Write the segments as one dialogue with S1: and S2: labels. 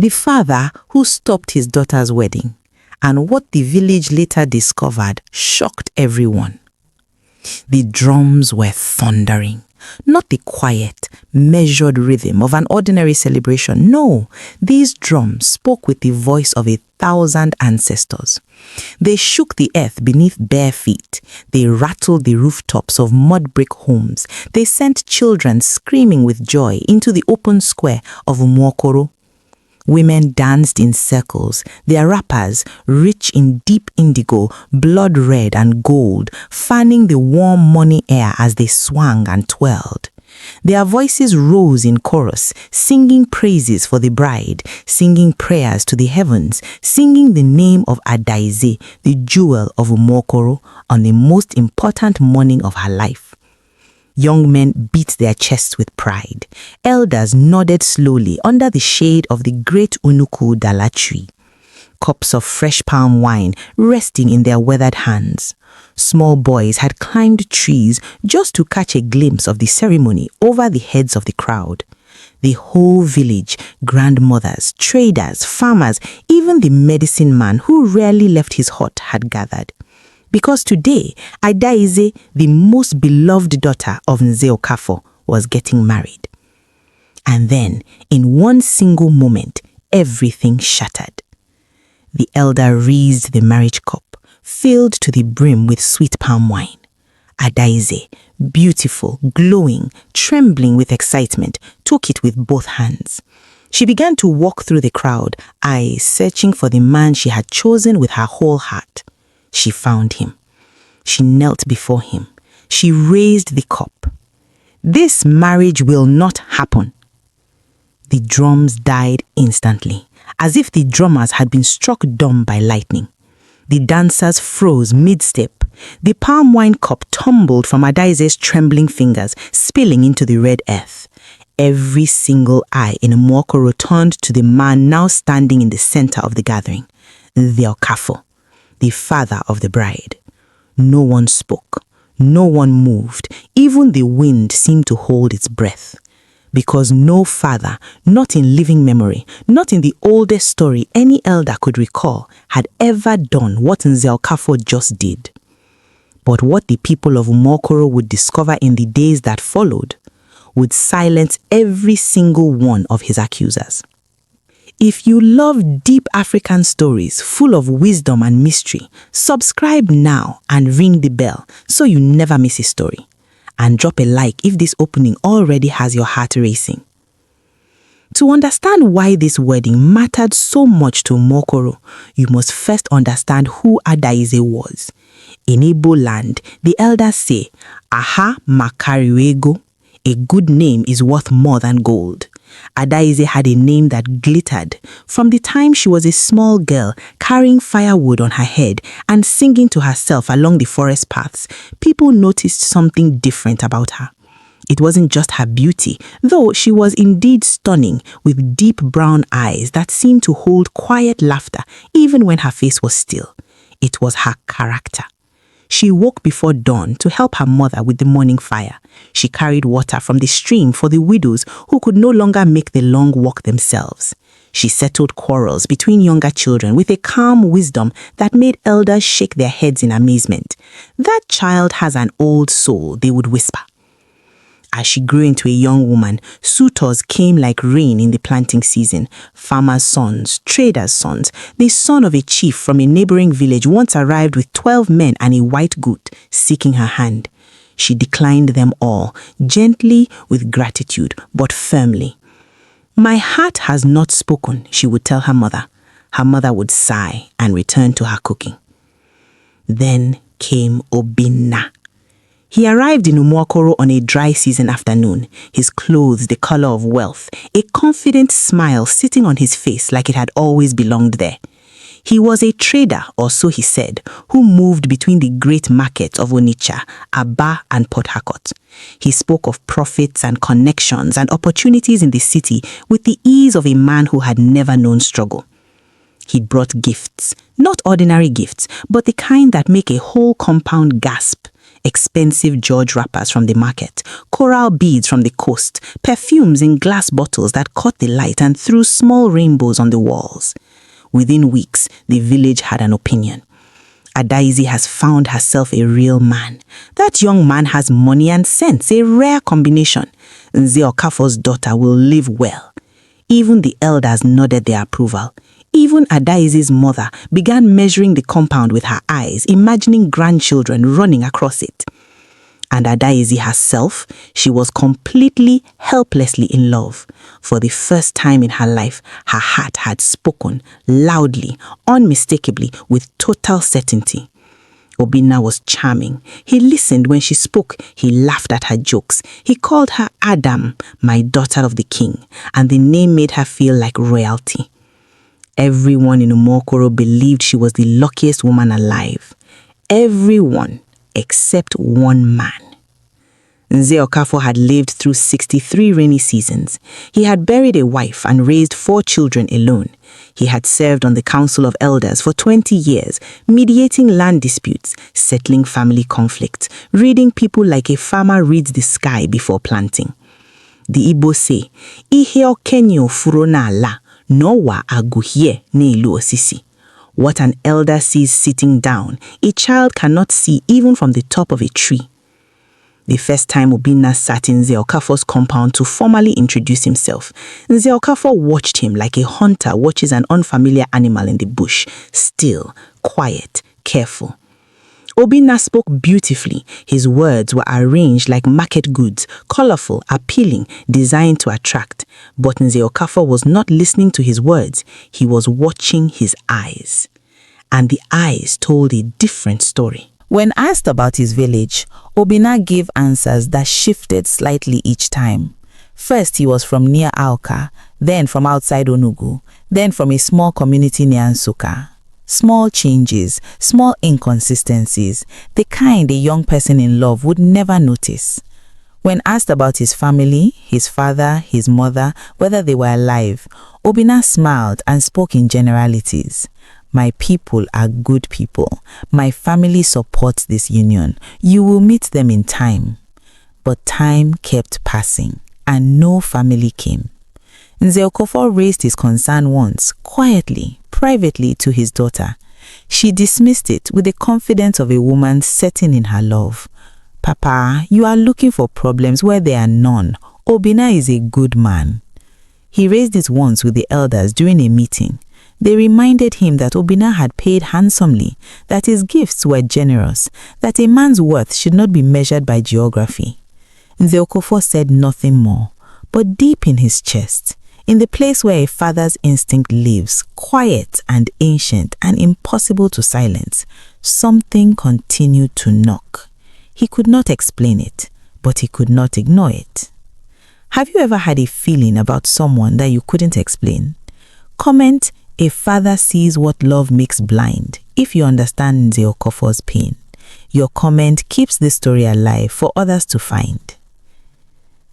S1: the father who stopped his daughter's wedding, and what the village later discovered shocked everyone. The drums were thundering, not the quiet, measured rhythm of an ordinary celebration. No, these drums spoke with the voice of 1,000 ancestors. They shook the earth beneath bare feet. They rattled the rooftops of mud brick homes. They sent children screaming with joy into the open square of Umwokoro. Women danced in circles, their wrappers rich in deep indigo, blood red and gold, fanning the warm morning air as they swung and twirled. Their voices rose in chorus, singing praises for the bride, singing prayers to the heavens, singing the name of Adaeze, the jewel of Umwokoro, on the most important morning of her life. Young men beat their chests with pride. Elders nodded slowly under the shade of the great Unuku Dala tree. Cups of fresh palm wine resting in their weathered hands. Small boys had climbed trees just to catch a glimpse of the ceremony over the heads of the crowd. The whole village, grandmothers, traders, farmers, even the medicine man who rarely left his hut had gathered. Because today, Adaeze, the most beloved daughter of Nze Okafor, was getting married. And then, in one single moment, everything shattered. The elder raised the marriage cup, filled to the brim with sweet palm wine. Adaeze, beautiful, glowing, trembling with excitement, took it with both hands. She began to walk through the crowd, eyes searching for the man she had chosen with her whole heart. She found him. She knelt before him. She raised the cup. This marriage will not happen. The drums died instantly, as if the drummers had been struck dumb by lightning. The dancers froze mid-step. The palm wine cup tumbled from Adaeze's trembling fingers, spilling into the red earth. Every single eye in Umwokoro turned to the man now standing in the center of the gathering, Nze Okafor, the father of the bride. No one spoke. No one moved. Even the wind seemed to hold its breath. Because no father, not in living memory, not in the oldest story any elder could recall, had ever done what Nze Okafor just did. But what the people of Umwokoro would discover in the days that followed would silence every single one of his accusers. If you love deep African stories full of wisdom and mystery, subscribe now and ring the bell so you never miss a story. And drop a like if this opening already has your heart racing. To understand why this wedding mattered so much to Umwokoro, you must first understand who Adaeze was. In Igbo land, the elders say, "Aha makariwego," a good name is worth more than gold. Adaeze had a name that glittered. From the time she was a small girl, carrying firewood on her head and singing to herself along the forest paths, people noticed something different about her. It wasn't just her beauty, though she was indeed stunning, with deep brown eyes that seemed to hold quiet laughter even when her face was still. It was her character. She woke before dawn to help her mother with the morning fire. She carried water from the stream for the widows who could no longer make the long walk themselves. She settled quarrels between younger children with a calm wisdom that made elders shake their heads in amazement. "That child has an old soul," they would whisper. As she grew into a young woman, suitors came like rain in the planting season. Farmers' sons, traders' sons. The son of a chief from a neighboring village once arrived with 12 men and a white goat, seeking her hand. She declined them all, gently with gratitude, but firmly. "My heart has not spoken," she would tell her mother. Her mother would sigh and return to her cooking. Then came Obinna. He arrived in Umwokoro on a dry season afternoon, his clothes the color of wealth, a confident smile sitting on his face like it had always belonged there. He was a trader, or so he said, who moved between the great markets of Onitsha, Aba, and Port Harcourt. He spoke of profits and connections and opportunities in the city with the ease of a man who had never known struggle. He brought gifts, not ordinary gifts, but the kind that make a whole compound gasp. expensive George wrappers from the market, coral beads from the coast, perfumes in glass bottles that caught the light and threw small rainbows on the walls. Within weeks, the village had an opinion. Adaeze has found herself a real man. That young man has money and sense, a rare combination. Nze Okafor's daughter will live well. Even the elders nodded their approval. Even Adaeze's mother began measuring the compound with her eyes, imagining grandchildren running across it. And Adaeze herself, she was completely, helplessly in love. For the first time in her life, her heart had spoken, loudly, unmistakably, with total certainty. Obinna was charming. He listened when she spoke. He laughed at her jokes. He called her Adam, my daughter of the king, and the name made her feel like royalty. Everyone in Umokoro believed she was the luckiest woman alive. Everyone except one man. Nze Okafor had lived through 63 rainy seasons. He had buried a wife and raised 4 children alone. He had served on the Council of Elders for 20 years, mediating land disputes, settling family conflicts, reading people like a farmer reads the sky before planting. The Igbo say, "Ihe okenye ofuro n'ala, n'ọwa aguhie n'ilu osisi." What an elder sees sitting down, a child cannot see even from the top of a tree. The first time Obinna sat in Nze Okafor's compound to formally introduce himself, Nze Okafor watched him like a hunter watches an unfamiliar animal in the bush, still, quiet, careful. Obinna spoke beautifully. His words were arranged like market goods, colorful, appealing, designed to attract. But Nze Okafor was not listening to his words. He was watching his eyes. And the eyes told a different story.
S2: When asked about his village, Obinna gave answers that shifted slightly each time. First, he was from near Aoka, then from outside Onugu, then from a small community near Nsukka. Small changes, small inconsistencies, the kind a young person in love would never notice. When asked about his family, his father, his mother, whether they were alive, Obinna smiled and spoke in generalities. My people are good people. My family supports this union. You will meet them in time. But time kept passing, and no family came. Nze Okafor raised his concern once, quietly, privately to his daughter. She dismissed it with the confidence of a woman certain in her love. Papa, you are looking for problems where there are none. Obinna is a good man. He raised it once with the elders during a meeting. They reminded him that Obinna had paid handsomely, that his gifts were generous, that a man's worth should not be measured by geography. Nze Okafor said nothing more, but deep in his chest, in the place where a father's instinct lives, quiet and ancient and impossible to silence, something continued to knock. He could not explain it, but he could not ignore it. Have you ever had a feeling about someone that you couldn't explain? Comment, "A father sees what love makes blind," if you understand Nze Okafor's pain. Your comment keeps this story alive for others to find.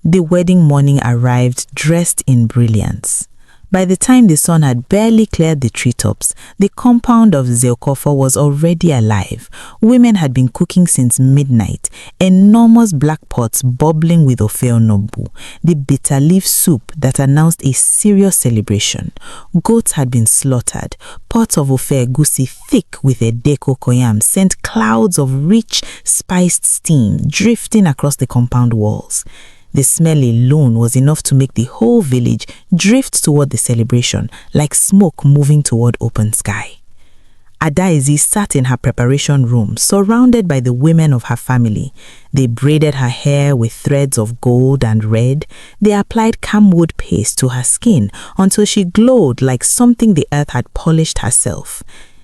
S2: The wedding morning arrived dressed in brilliance. By the time the sun had barely cleared the treetops, the compound of Nze Okafor was already alive. Women had been cooking since midnight, enormous black pots bubbling with ofe onogbu, the bitter leaf soup that announced a serious celebration. Goats had been slaughtered. Pots of ofe egusi thick with ede cocoyam sent clouds of rich, spiced steam drifting across the compound walls. The smell alone was enough to make the whole village drift toward the celebration, like smoke moving toward open sky. Adaeze sat in her preparation room, surrounded by the women of her family. They braided her hair with threads of gold and red. They applied camwood paste to her skin until she glowed like something the earth had polished herself.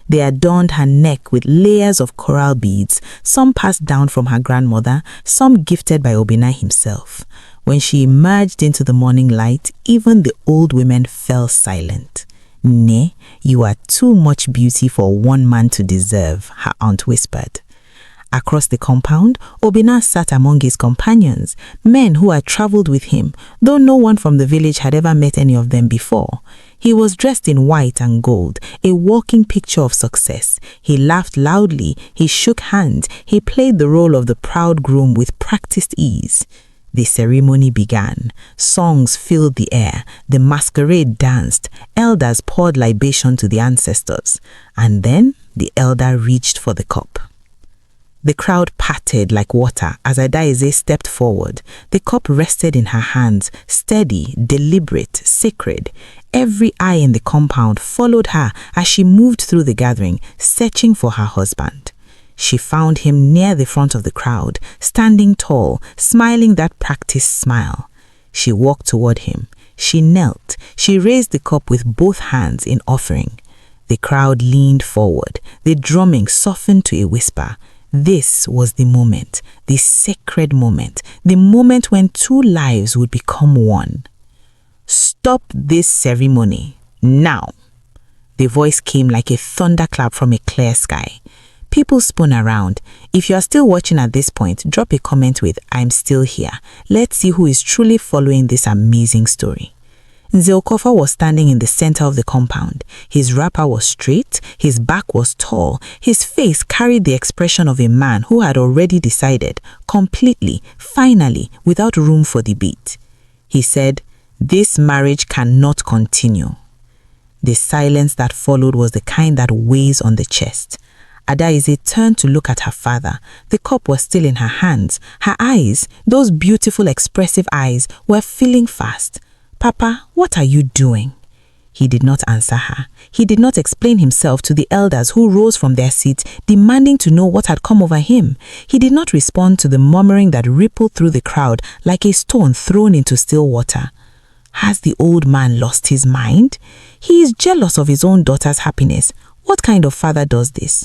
S2: They adorned her neck with layers of coral beads, some passed down from her grandmother, some gifted by Obinna himself. When she emerged into the morning light, even the old women fell silent. "Nay, you are too much beauty for one man to deserve," her aunt whispered. Across the compound, Obinna sat among his companions, men who had traveled with him, though no one from the village had ever met any of them before. He was dressed in white and gold, a walking picture of success. He laughed loudly, he shook hands, he played the role of the proud groom with practiced ease. The ceremony began. Songs filled the air. The masquerade danced. Elders poured libation to the ancestors. And then the elder reached for the cup. The crowd parted like water as Adaeze stepped forward. The cup rested in her hands, steady, deliberate, sacred. Every eye in the compound followed her as she moved through the gathering, searching for her husband. She found him near the front of the crowd, standing tall, smiling that practiced smile. She walked toward him. She knelt. She raised the cup with both hands in offering. The crowd leaned forward. The drumming softened to a whisper. This was the moment, the sacred moment, the moment when two lives would become one. "Stop this ceremony, now!" The voice came like a thunderclap from a clear sky. People spun around. If you are still watching at this point, drop a comment with "I'm still here." Let's see who is truly following this amazing story. Nzeokofor was standing in the center of the compound. His wrapper was straight, his back was tall, his face carried the expression of a man who had already decided, completely, finally, without room for debate. He said, "This marriage cannot continue." The silence that followed was the kind that weighs on the chest. Adaeze turned to look at her father. The cup was still in her hands. Her eyes, those beautiful expressive eyes, were filling fast. "Papa, what are you doing?" He did not answer her. He did not explain himself to the elders who rose from their seats, demanding to know what had come over him. He did not respond to the murmuring that rippled through the crowd like a stone thrown into still water. Has the old man lost his mind? He is jealous of his own daughter's happiness. What kind of father does this?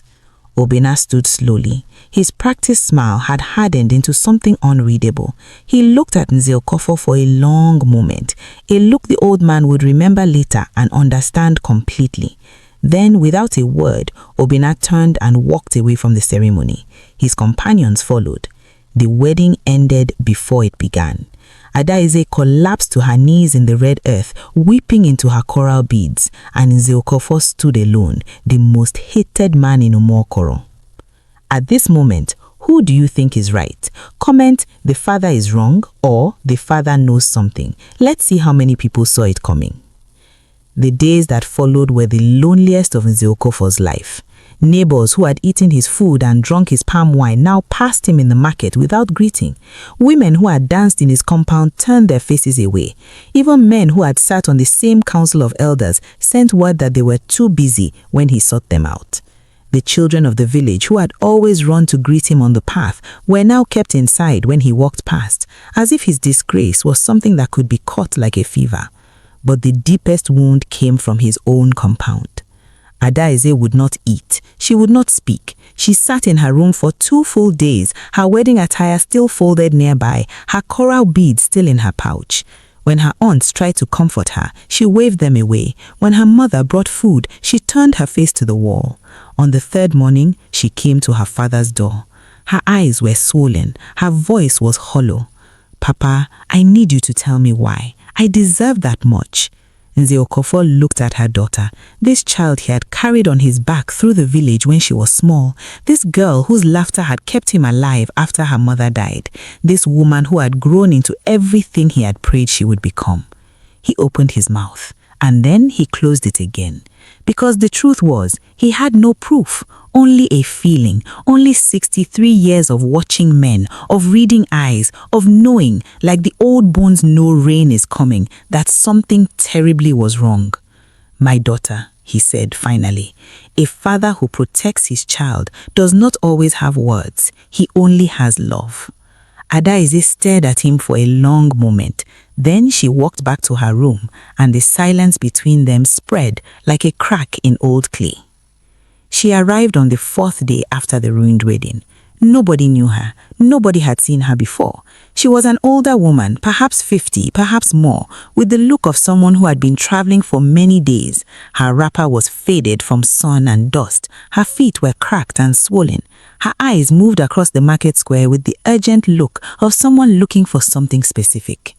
S2: Obinna stood slowly. His practiced smile had hardened into something unreadable. He looked at Nzeokofor for a long moment, a look the old man would remember later and understand completely. Then, without a word, Obinna turned and walked away from the ceremony. His companions followed. The wedding ended before it began. Adaeze collapsed to her knees in the red earth, weeping into her coral beads, and Nzeokofor stood alone, the most hated man in Umokoro. At this moment, who do you think is right? Comment, "The father is wrong," or "The father knows something." Let's see how many people saw it coming. The days that followed were the loneliest of Nzeokofor's life. Neighbors who had eaten his food and drunk his palm wine now passed him in the market without greeting. Women who had danced in his compound turned their faces away. Even men who had sat on the same council of elders sent word that they were too busy when he sought them out. The children of the village who had always run to greet him on the path were now kept inside when he walked past, as if his disgrace was something that could be caught like a fever. But the deepest wound came from his own compound. Adaeze would not eat. She would not speak. She sat in her room for 2 full days, her wedding attire still folded nearby, her coral beads still in her pouch. When her aunts tried to comfort her, she waved them away. When her mother brought food, she turned her face to the wall. On the 3rd morning, she came to her father's door. Her eyes were swollen. Her voice was hollow. "Papa, I need you to tell me why. I deserve that much." Nzeokofor looked at her daughter, this child he had carried on his back through the village when she was small, this girl whose laughter had kept him alive after her mother died, this woman who had grown into everything he had prayed she would become. He opened his mouth, and then he closed it again. Because the truth was, he had no proof, only a feeling, only 63 years of watching men, of reading eyes, of knowing, like the old bones know rain is coming, that something terribly was wrong. "My daughter," he said finally, "a father who protects his child does not always have words, he only has love." Adaeze stared at him for a long moment. Then she walked back to her room, and the silence between them spread like a crack in old clay. She arrived on the 4th day after the ruined wedding. Nobody knew her. Nobody had seen her before. She was an older woman, perhaps 50, perhaps more, with the look of someone who had been traveling for many days. Her wrapper was faded from sun and dust. Her feet were cracked and swollen. Her eyes moved across the market square with the urgent look of someone looking for something specific.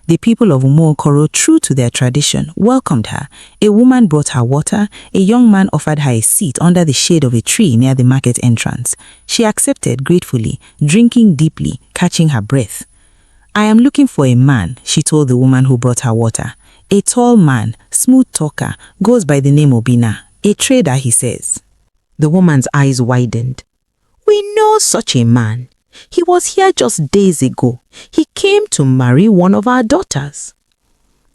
S2: The people of Umuokoro, true to their tradition, welcomed her. A woman brought her water. A young man offered her a seat under the shade of a tree near the market entrance. She accepted gratefully, drinking deeply, catching her breath. "I am looking for a man," she told the woman who brought her water. "A tall man, smooth talker, goes by the name Obina. A trader," he says.
S1: The woman's eyes widened. "We know such a man. He was here just days ago. He came to marry one of our daughters."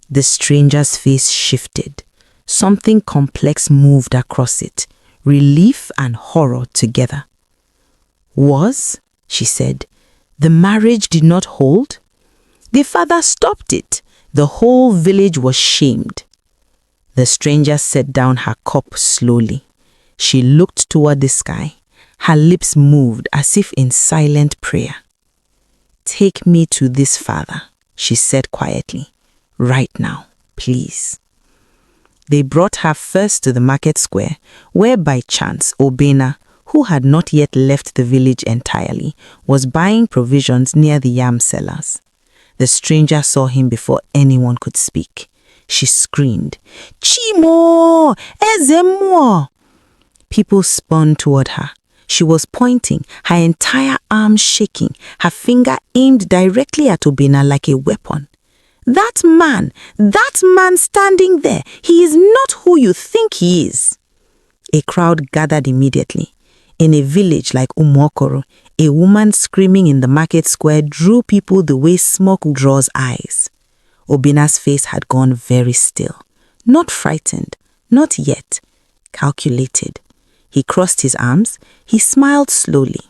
S1: The stranger's face shifted. Something complex moved across it, relief and horror together. "Was," she said, "the marriage did not hold? The father stopped it. The whole village was shamed." The stranger set down her cup slowly. She looked toward the sky. Her lips moved as if in silent prayer. "Take me to this father," she said quietly. "Right now, please." They brought her first to the market square, where by chance Obena, who had not yet left the village entirely, was buying provisions near the yam sellers. The stranger saw him before anyone could speak. She screamed, "Chimo! Ezemo!" People spun toward her. She was pointing, her entire arm shaking, her finger aimed directly at Obina like a weapon. That man standing there, he is not who you think he is." A crowd gathered immediately. In a village like Umuokoro, a woman screaming in the market square drew people the way smoke draws eyes. Obina's face had gone very still. Not frightened, not yet, calculated. He crossed his arms. He smiled slowly.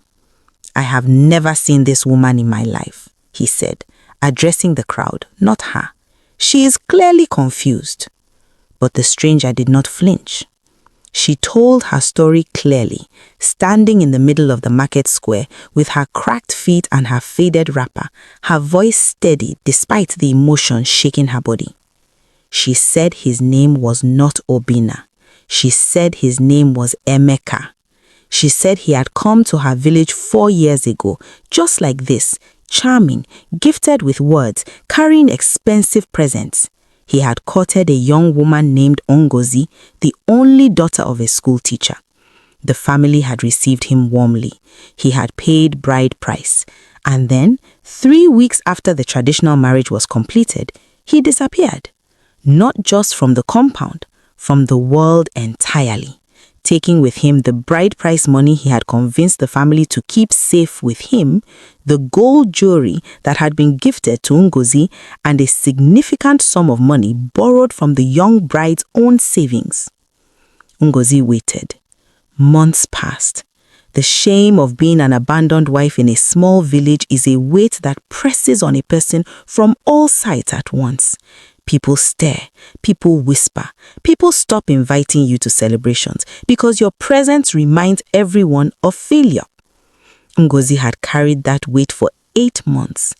S1: "I have never seen this woman in my life," he said, addressing the crowd, not her. "She is clearly confused." But the stranger did not flinch. She told her story clearly, standing in the middle of the market square with her cracked feet and her faded wrapper, her voice steady despite the emotion shaking her body. She said his name was not Obina. She said his name was Emeka. She said he had come to her village 4 years ago, just like this, charming, gifted with words, carrying expensive presents. He had courted a young woman named Ngozi, the only daughter of a school teacher. The family had received him warmly. He had paid bride price. And then, 3 weeks after the traditional marriage was completed, he disappeared. Not just from the compound, from the world entirely, taking with him the bride price money he had convinced the family to keep safe with him, the gold jewelry that had been gifted to Ngozi, and a significant sum of money borrowed from the young bride's own savings. Ngozi waited. Months passed. The shame of being an abandoned wife in a small village is a weight that presses on a person from all sides at once. People stare, people whisper, people stop inviting you to celebrations because your presence reminds everyone of failure. Ngozi had carried that weight for 8 months.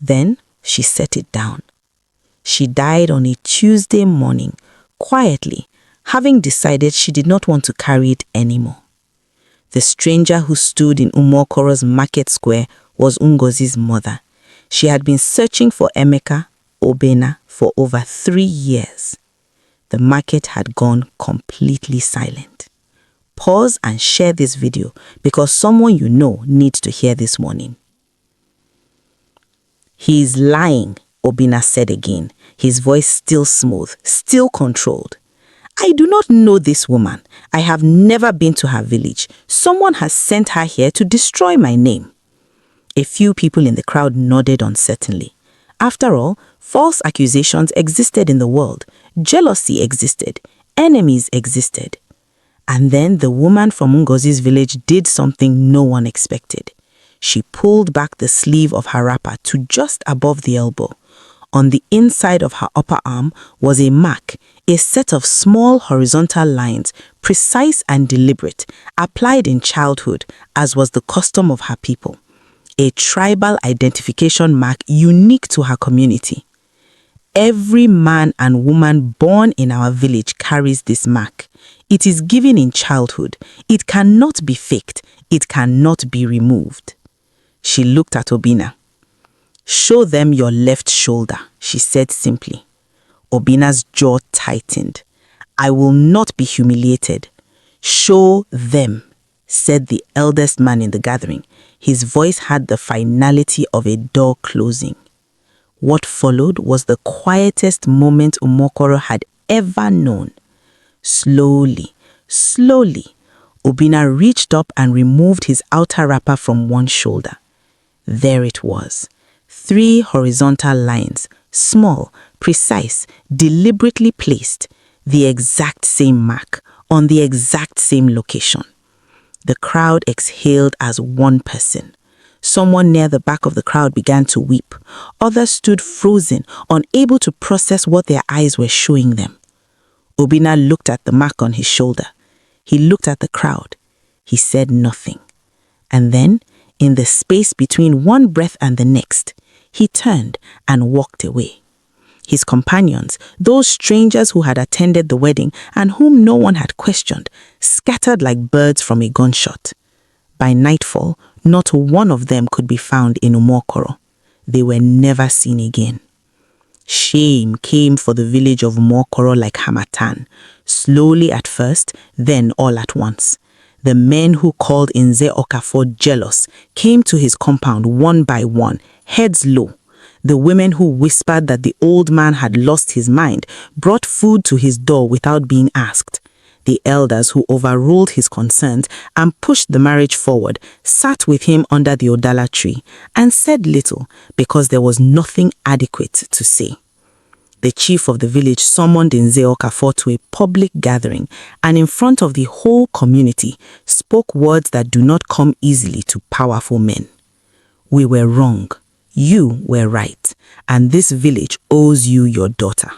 S1: Then she set it down. She died on a Tuesday morning, quietly, having decided she did not want to carry it anymore. The stranger who stood in Umuokoro's market square was Ngozi's mother. She had been searching for Emeka, Obena, for over 3 years. The market had gone completely silent. Pause and share this video because someone you know needs to hear this warning. "He is lying," Obina said again, his voice still smooth, still controlled. "I do not know this woman. I have never been to her village. Someone has sent her here to destroy my name." A few people in the crowd nodded uncertainly. After all, false accusations existed in the world. Jealousy existed. Enemies existed. And then the woman from Ngozi's village did something no one expected. She pulled back the sleeve of her wrapper to just above the elbow. On the inside of her upper arm was a mark, a set of small horizontal lines, precise and deliberate, applied in childhood, as was the custom of her people. A tribal identification mark unique to her community. Every man and woman born in our village carries this mark. It is given in childhood. It cannot be faked. It cannot be removed. She looked at Obina. "Show them your left shoulder," she said simply. Obina's jaw tightened. "I will not be humiliated." "Show them," said the eldest man in the gathering. His voice had the finality of a door closing. What followed was the quietest moment Umokoro had ever known. Slowly, Obina reached up and removed his outer wrapper from one shoulder. There it was. 3 horizontal lines, small, precise, deliberately placed, the exact same mark, on the exact same location. The crowd exhaled as one person. Someone near the back of the crowd began to weep. Others stood frozen, unable to process what their eyes were showing them. Obina looked at the mark on his shoulder. He looked at the crowd. He said nothing. And then, in the space between one breath and the next, he turned and walked away. His companions, those strangers who had attended the wedding and whom no one had questioned, scattered like birds from a gunshot. By nightfall, not one of them could be found in Umokoro. They were never seen again. Shame came for the village of Umokoro like Hamatan, slowly at first, then all at once. The men who called Nze Okafor jealous came to his compound one by one, heads low. The women who whispered that the old man had lost his mind brought food to his door without being asked. The elders who overruled his concerns and pushed the marriage forward sat with him under the Odala tree and said little because there was nothing adequate to say. The chief of the village summoned Nze Okafor to a public gathering and in front of the whole community spoke words that do not come easily to powerful men. "We were wrong. You were right, and this village owes you your daughter."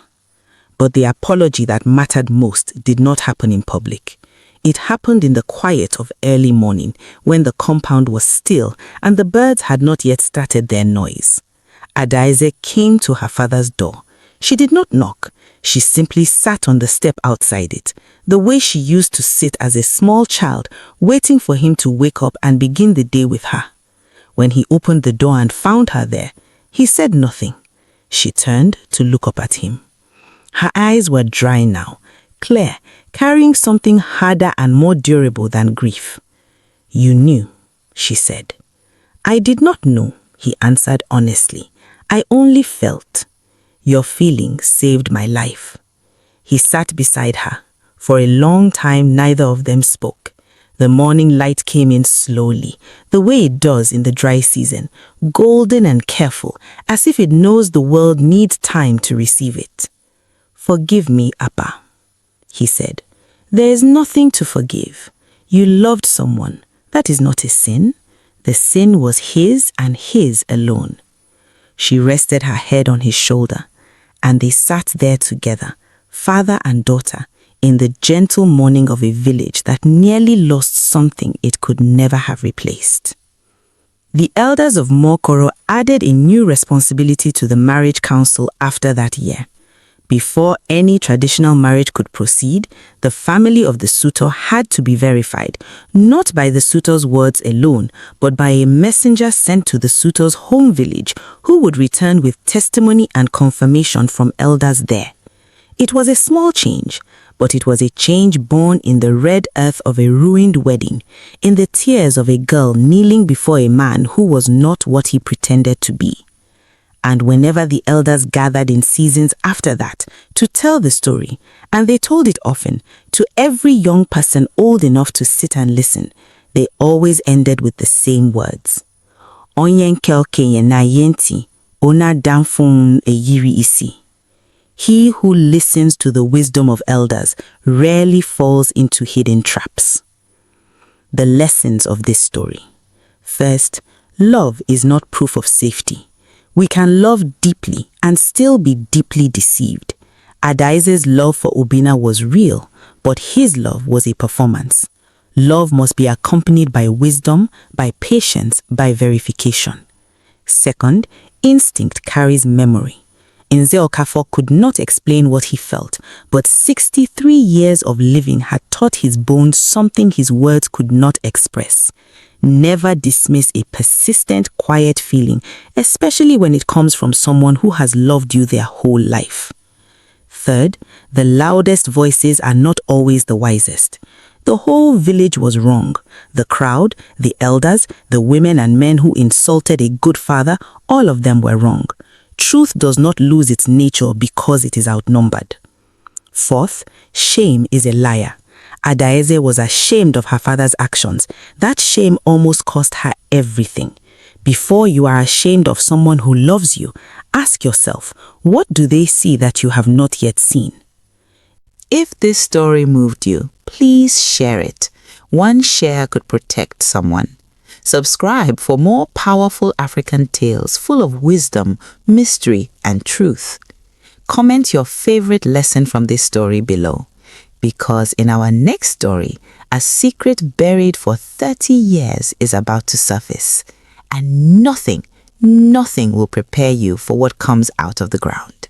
S1: But the apology that mattered most did not happen in public. It happened in the quiet of early morning when the compound was still and the birds had not yet started their noise. Adaeze came to her father's door. She did not knock. She simply sat on the step outside it, the way she used to sit as a small child, waiting for him to wake up and begin the day with her. When he opened the door and found her there, he said nothing. She turned to look up at him. Her eyes were dry now, clear, carrying something harder and more durable than grief. "You knew," she said. "I did not know," he answered honestly. "I only felt. Your feeling saved my life." He sat beside her. For a long time, neither of them spoke. The morning light came in slowly, the way it does in the dry season, golden and careful, as if it knows the world needs time to receive it. "Forgive me, Appa," he said. "There is nothing to forgive. You loved someone. That is not a sin. The sin was his and his alone." She rested her head on his shoulder, and they sat there together, father and daughter, in the gentle morning of a village that nearly lost something it could never have replaced. The elders of Mokoro added a new responsibility to the marriage council after that year. Before any traditional marriage could proceed, the family of the suitor had to be verified, not by the suitor's words alone, but by a messenger sent to the suitor's home village who would return with testimony and confirmation from elders there. It was a small change, but it was a change born in the red earth of a ruined wedding, in the tears of a girl kneeling before a man who was not what he pretended to be. And whenever the elders gathered in seasons after that to tell the story, and they told it often, to every young person old enough to sit and listen, they always ended with the same words. "Onyenkel kenye na yenti, ona damfun e yiri isi." He who listens to the wisdom of elders rarely falls into hidden traps. The lessons of this story. First, love is not proof of safety. We can love deeply and still be deeply deceived. Adaeze's love for Obina was real, but his love was a performance. Love must be accompanied by wisdom, by patience, by verification. Second, instinct carries memory. Nze Okafor could not explain what he felt, but 63 years of living had taught his bones something his words could not express. Never dismiss a persistent, quiet feeling, especially when it comes from someone who has loved you their whole life. Third, the loudest voices are not always the wisest. The whole village was wrong. The crowd, the elders, the women and men who insulted a good father, all of them were wrong. Truth does not lose its nature because it is outnumbered. Fourth, shame is a liar. Adaeze was ashamed of her father's actions. That shame almost cost her everything. Before you are ashamed of someone who loves you, ask yourself, what do they see that you have not yet seen? If this story moved you, please share it. One share could protect someone. Subscribe for more powerful African tales full of wisdom, mystery, and truth. Comment your favorite lesson from this story below. Because in our next story, a secret buried for 30 years is about to surface. And nothing will prepare you for what comes out of the ground.